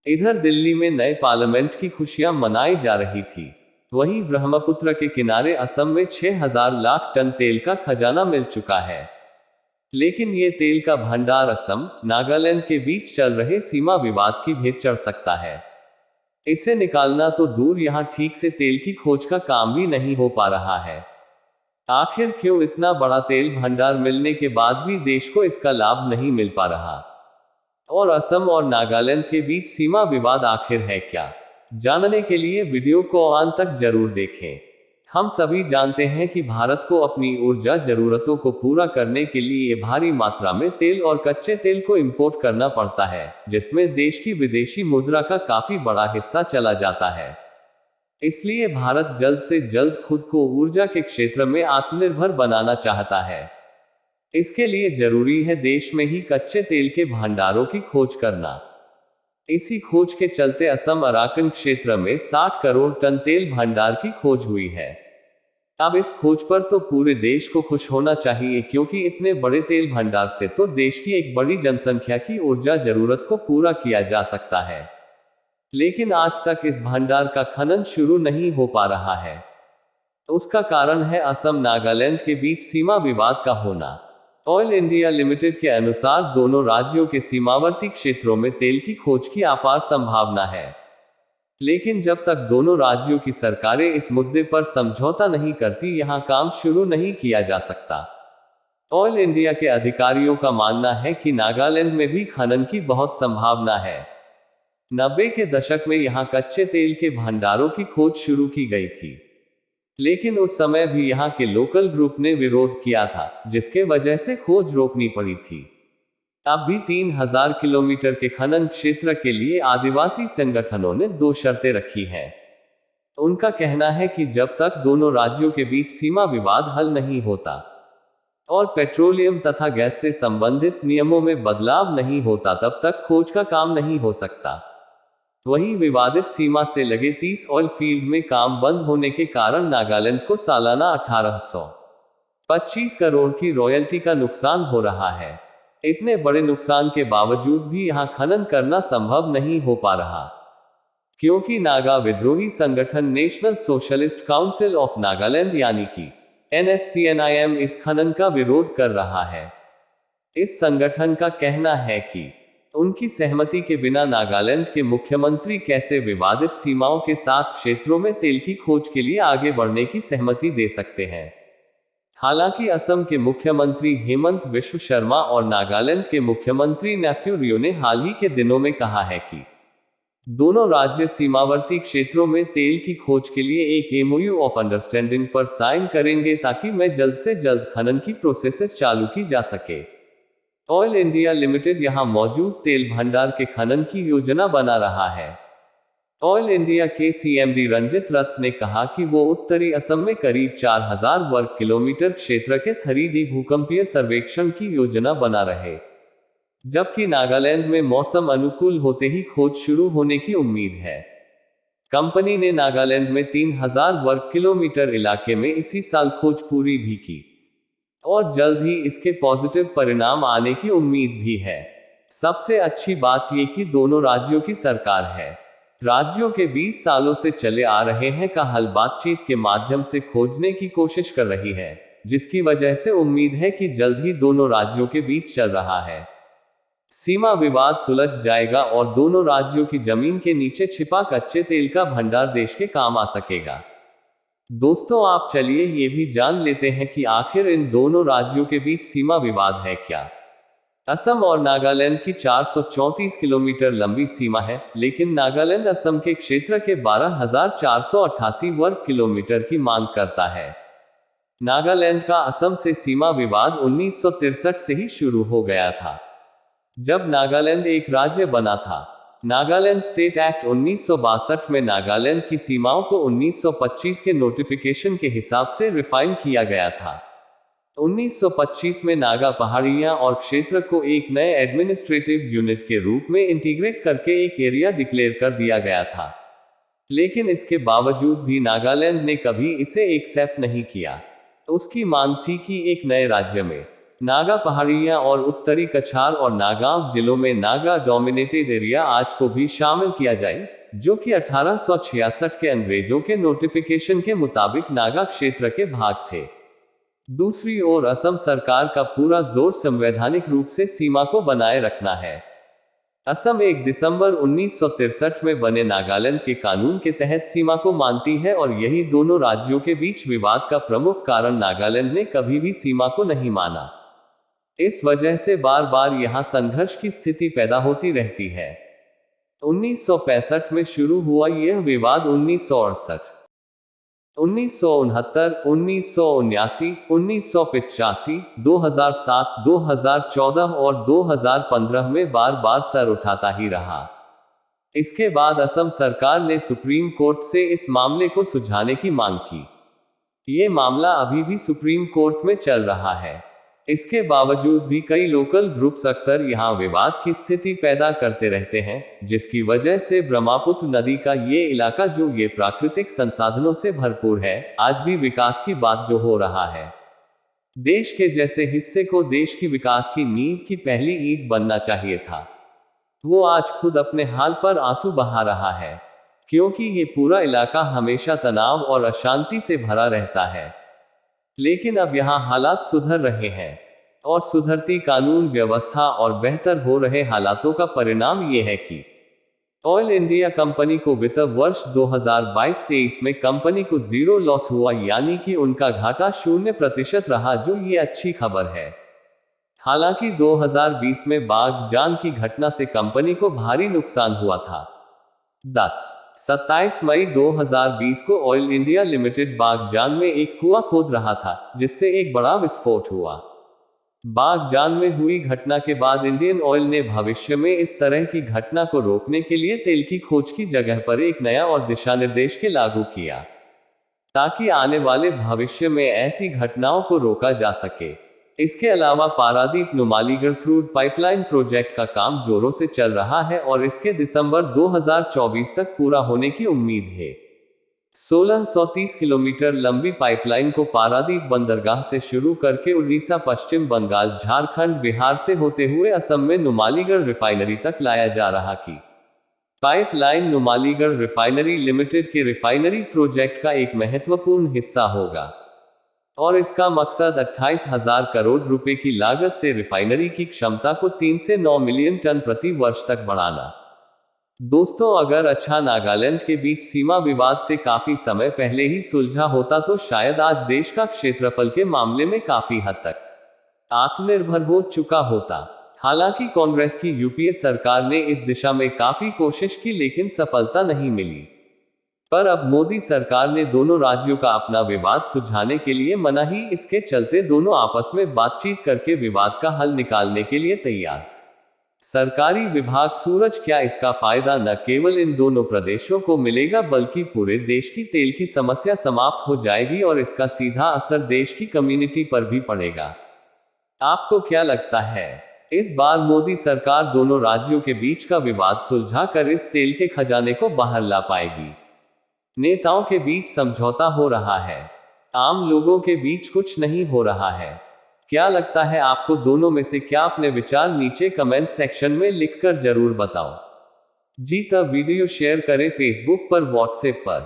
इधर दिल्ली में नए पार्लियामेंट की खुशियां मनाई जा रही थी। वहीं ब्रह्मपुत्र के किनारे असम में 6,000 लाख टन तेल का खजाना मिल चुका है। लेकिन ये तेल का भंडार असम, नागालैंड के बीच चल रहे सीमा विवाद की भेंट चढ़ सकता है। इसे निकालना तो दूर, यहां ठीक से तेल की खोज का काम भी नहीं हो पा रहा है। आखिर क्यों इतना बड़ा तेल भंडार मिलने के बाद भी देश को इसका लाभ नहीं मिल पा रहा? और असम और नागालैंड के बीच सीमा विवाद आखिर है क्या? जानने के लिए वीडियो को अंत तक जरूर देखें। हम सभी जानते हैं कि भारत को अपनी ऊर्जा जरूरतों को पूरा करने के लिए भारी मात्रा में तेल और कच्चे तेल को इंपोर्ट करना पड़ता है, जिसमें देश की विदेशी मुद्रा का काफी बड़ा हिस्सा चला जाता है। इसलिए भारत जल्द से जल्द खुद को ऊर्जा के क्षेत्र में आत्मनिर्भर बनाना चाहता है। इसके लिए जरूरी है देश में ही कच्चे तेल के भंडारों की खोज करना। इसी खोज के चलते असम अराकन क्षेत्र में 60 करोड़ टन तेल भंडार की खोज हुई है। अब इस खोज पर तो पूरे देश को खुश होना चाहिए, क्योंकि इतने बड़े तेल भंडार से तो देश की एक बड़ी जनसंख्या की ऊर्जा जरूरत को पूरा किया जा सकता है। लेकिन आज तक इस भंडार का खनन शुरू नहीं हो पा रहा है। उसका कारण है असम नागालैंड के बीच सीमा विवाद का होना। ऑयल इंडिया लिमिटेड के अनुसार दोनों राज्यों के सीमावर्ती क्षेत्रों में तेल की खोज की अपार संभावना है। लेकिन जब तक दोनों राज्यों की सरकारें इस मुद्दे पर समझौता नहीं करती, यहां काम शुरू नहीं किया जा सकता। ऑयल इंडिया के अधिकारियों का मानना है कि नागालैंड में भी खनन की बहुत संभावना है। 90 के दशक में यहां कच्चे तेल के भंडारों की खोज शुरू की गई थी, लेकिन उस समय भी यहां के लोकल ग्रुप ने विरोध किया था, जिसके वजह से खोज रोकनी पड़ी थी। अब भी 3000 किलोमीटर के खनन क्षेत्र के लिए आदिवासी संगठनों ने 2 शर्तें रखी हैं। उनका कहना है कि जब तक दोनों राज्यों के बीच सीमा विवाद हल नहीं होता और पेट्रोलियम तथा गैस से संबंधित नियमों में बदलाव नहीं होता, तब तक खोज का काम नहीं हो सकता। वहीं विवादित सीमा से लगे 30 ऑयल फील्ड में काम बंद होने के कारण नागालैंड को सालाना 1825 करोड़ की रॉयल्टी का नुकसान हो रहा है। इतने बड़े नुकसान के बावजूद भी यहां खनन करना संभव नहीं हो पा रहा, क्योंकि नागा विद्रोही संगठन national socialist council of Nagaland यानी कि NSCNIM इस खनन का विरोध कर रहा है। इस संगठन का कहना है कि उनकी सहमति के बिना नागालैंड के मुख्यमंत्री कैसे विवादित सीमाओं के साथ क्षेत्रों में तेल की खोज के लिए आगे बढ़ने की सहमति दे सकते हैं। हालांकि असम के मुख्यमंत्री हेमंत बिश्व शर्मा और नागालैंड के मुख्यमंत्री नेफ्यू रियो ने हाल ही के दिनों में कहा है कि दोनों राज्य सीमावर्ती क्षेत्रों में तेल की खोज के लिए एक MOU ऑफ अंडरस्टैंडिंग पर साइन करेंगे, ताकि मैं जल्द से जल्द खनन की प्रोसेसेस चालू की जा सके। ऑयल इंडिया लिमिटेड यहां मौजूद तेल भंडार के खनन की योजना बना रहा है। ऑयल इंडिया के CMD रंजित रथ ने कहा कि वो उत्तरी असम में करीब 4000 वर्ग किलोमीटर क्षेत्र के 3D भूकंपीय सर्वेक्षण की योजना बना रहे, जबकि नागालैंड में मौसम अनुकूल होते ही खोज शुरू होने की उम्मीद है। कंपनी ने नागालैंड में 3000 वर्ग किलोमीटर इलाके में इसी साल खोज पूरी भी की और जल्द ही इसके पॉजिटिव परिणाम आने की उम्मीद भी है। सबसे अच्छी बात ये कि दोनों राज्यों की सरकार है राज्यों के 20 सालों से चले आ रहे हैं का हल बातचीत के माध्यम से खोजने की कोशिश कर रही है, जिसकी वजह से उम्मीद है कि जल्द ही दोनों राज्यों के बीच चल रहा है सीमा विवाद सुलझ जाएगा और दोनों राज्यों की जमीन के नीचे छिपा कच्चे तेल का भंडार देश के काम आ सकेगा। दोस्तों, आप चलिए ये भी जान लेते हैं कि आखिर इन दोनों राज्यों के बीच सीमा विवाद है क्या। असम और नागालैंड की 434 किलोमीटर लंबी सीमा है, लेकिन नागालैंड असम के क्षेत्र के 12,488 वर्ग किलोमीटर की मांग करता है। नागालैंड का असम से सीमा विवाद 1963 से ही शुरू हो गया था, जब नागालैंड एक राज्य बना था। नागालैंड स्टेट एक्ट 1962 में नागालैंड की सीमाओं को 1925 के नोटिफिकेशन के हिसाब से रिफाइन किया गया था। 1925 में नागा पहाड़ियां और क्षेत्र को एक नए एडमिनिस्ट्रेटिव यूनिट के रूप में इंटीग्रेट करके एक एरिया डिक्लेयर कर दिया गया था, लेकिन इसके बावजूद भी नागालैंड ने कभी इसे एक्सेप्ट नहीं किया। उसकी मांग थी कि एक नए राज्य में नागा पहाड़ियां और उत्तरी कछार और नागांव जिलों में नागा डोमिनेटेड एरिया आज को भी शामिल किया जाए, जो कि 1866 के अंग्रेजों के नोटिफिकेशन के मुताबिक नागा क्षेत्र के भाग थे। दूसरी ओर असम सरकार का पूरा जोर संवैधानिक रूप से सीमा को बनाए रखना है। असम 1 दिसंबर 1963 में बने नागालैंड के कानून के तहत सीमा को मानती है और यही दोनों राज्यों के बीच विवाद का प्रमुख कारण नागालैंड ने कभी भी सीमा को नहीं माना। इस वजह से बार बार यहां संघर्ष की स्थिति पैदा होती रहती है। 1965 में शुरू हुआ यह विवाद 1968, 1969, 1979, 1985, 2007, 2014 और 2015 में बार बार सर उठाता ही रहा। इसके बाद असम सरकार ने सुप्रीम कोर्ट से इस मामले को सुलझाने की मांग की। ये मामला अभी भी सुप्रीम कोर्ट में चल रहा है। इसके बावजूद भी कई लोकल ग्रुप्स अक्सर यहां विवाद की स्थिति पैदा करते रहते हैं, जिसकी वजह से ब्रह्मपुत्र नदी का ये इलाका, जो ये प्राकृतिक संसाधनों से भरपूर है, आज भी विकास की बात जो हो रहा है। देश के जैसे हिस्से को देश की विकास की नींव की पहली ईंट बनना चाहिए था, वो आज खुद अपने हाल पर आंसू बहा रहा है, क्योंकि ये पूरा इलाका हमेशा तनाव और अशांति से भरा रहता है। लेकिन अब यहाँ हालात सुधर रहे हैं और सुधरती कानून व्यवस्था और बेहतर हो रहे हालातों का परिणाम ये है कि ऑयल इंडिया कंपनी को वित्त वर्ष 2022-23 में कंपनी को जीरो लॉस हुआ, यानी कि उनका घाटा 0% रहा, जो ये अच्छी खबर है। हालांकि 2020 में बाघ जान की घटना से कंपनी को भारी नुकसान हुआ था। 27 मई 2020 को ऑयल इंडिया लिमिटेड बागजान में एक कुआं खोद रहा था, जिससे एक बड़ा विस्फोट हुआ। बागजान में हुई घटना के बाद इंडियन ऑयल ने भविष्य में इस तरह की घटना को रोकने के लिए तेल की खोज की जगह पर एक नया और दिशानिर्देश के लागू किया, ताकि आने वाले भविष्य में ऐसी घटनाओं को रोका जा सके। इसके अलावा Paradip Numaligarh crude pipeline project का काम जोरों से चल रहा है और इसके दिसंबर 2024 तक पूरा होने की उम्मीद है। 1630 किलोमीटर लंबी पाइपलाइन को पारादीप बंदरगाह से शुरू करके उड़ीसा, पश्चिम बंगाल, झारखंड, बिहार से होते हुए असम में नुमालीगढ़ रिफाइनरी तक लाया जा रहा की पाइपलाइन नुमालीगढ़ रिफाइनरी लिमिटेड के रिफाइनरी प्रोजेक्ट का एक महत्वपूर्ण हिस्सा होगा और इसका मकसद 28,000 करोड़ रुपए की लागत से रिफाइनरी की क्षमता को 3 से 9 मिलियन टन प्रति वर्ष तक बढ़ाना। दोस्तों, अगर नागालैंड के बीच सीमा विवाद से काफी समय पहले ही सुलझा होता तो शायद आज देश का क्षेत्रफल के मामले में काफी हद तक आत्मनिर्भर हो चुका होता। हालांकि कांग्रेस की यूपीए सरकार ने इस दिशा में काफी कोशिश की, लेकिन सफलता नहीं मिली। पर अब मोदी सरकार ने दोनों राज्यों का अपना विवाद सुलझाने के लिए मना ही, इसके चलते दोनों आपस में बातचीत करके विवाद का हल निकालने के लिए तैयार। सरकारी विभाग सूरज, क्या इसका फायदा न केवल इन दोनों प्रदेशों को मिलेगा बल्कि पूरे देश की तेल की समस्या समाप्त हो जाएगी और इसका सीधा असर देश की कम्युनिटी पर भी पड़ेगा। आपको क्या लगता है? इस बार मोदी सरकार दोनों राज्यों के बीच का विवाद सुलझा कर इस तेल के खजाने को बाहर ला पाएगी? नेताओं के बीच समझौता हो रहा है, आम लोगों के बीच कुछ नहीं हो रहा है। क्या लगता है आपको दोनों में से? क्या अपने विचार नीचे कमेंट सेक्शन में लिखकर जरूर बताओ जी। तब वीडियो शेयर करें फेसबुक पर, व्हाट्सएप पर।